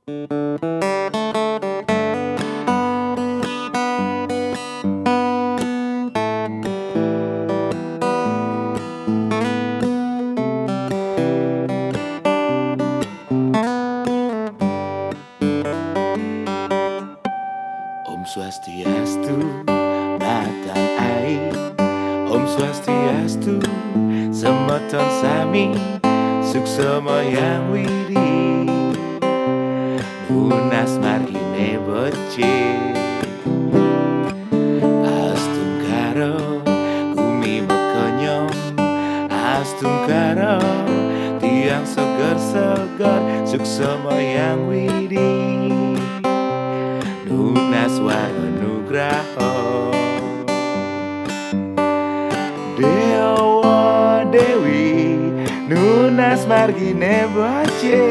Om Swastiastu, Natang Aing. Om Swastiastu, Semeton Sami, Suksema Yang Widi, Nunas Marine Boce, Astungkaro, Gumi Mekonyom, Astungkaro, Tiang seger-seger, Suksema Yang Widi, Nunas Wanugraho, Dewa Dewi, Nunas Margine Boce,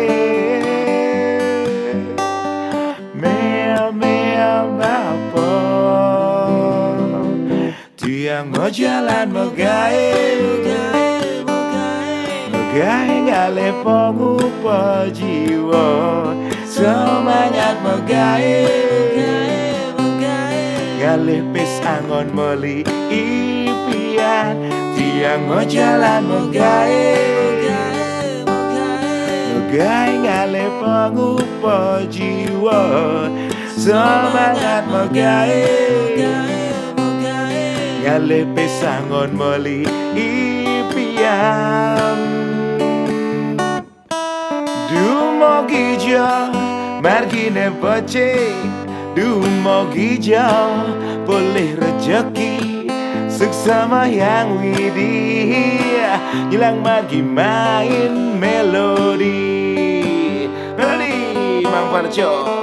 Mea Mea Bapo, Tiang mau jalan megae, megae ngale pengupa jiwa, semangat megae, ngale pes angon meli impian, tiang mau jalan megae, megae ngale pengupa jiwa, semangat megae, ngale pes angon meli impian. Dumogijo margine boce, dumogijo boleh rejeki, Suksema Yang Widi, hilang margi main melodi, melodi Mang Parjo.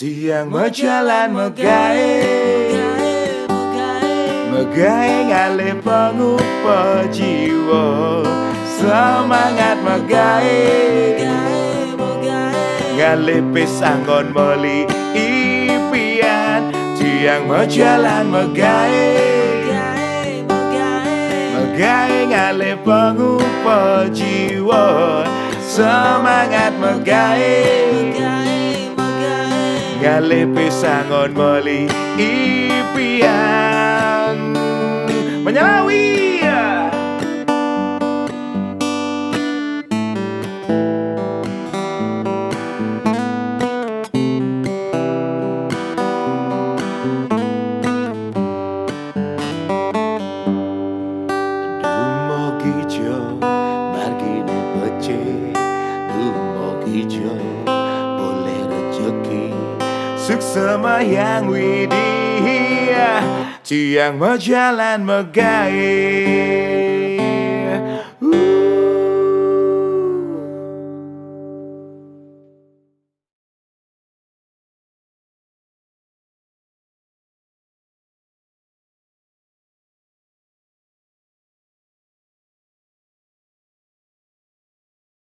Tiang mau jalan megae, megae ngale pengupa jiwa, semangat megae, ngale pes anggon meli impian. Tiang mau jalan megae, megae ngale pengupa jiwa, semangat megae, ngale pesangon meli impian. Menyalawi Dumogijo margine boce, dumogijo boleh rejeki, Suksema Yang Widi, tiang mau jalan megae.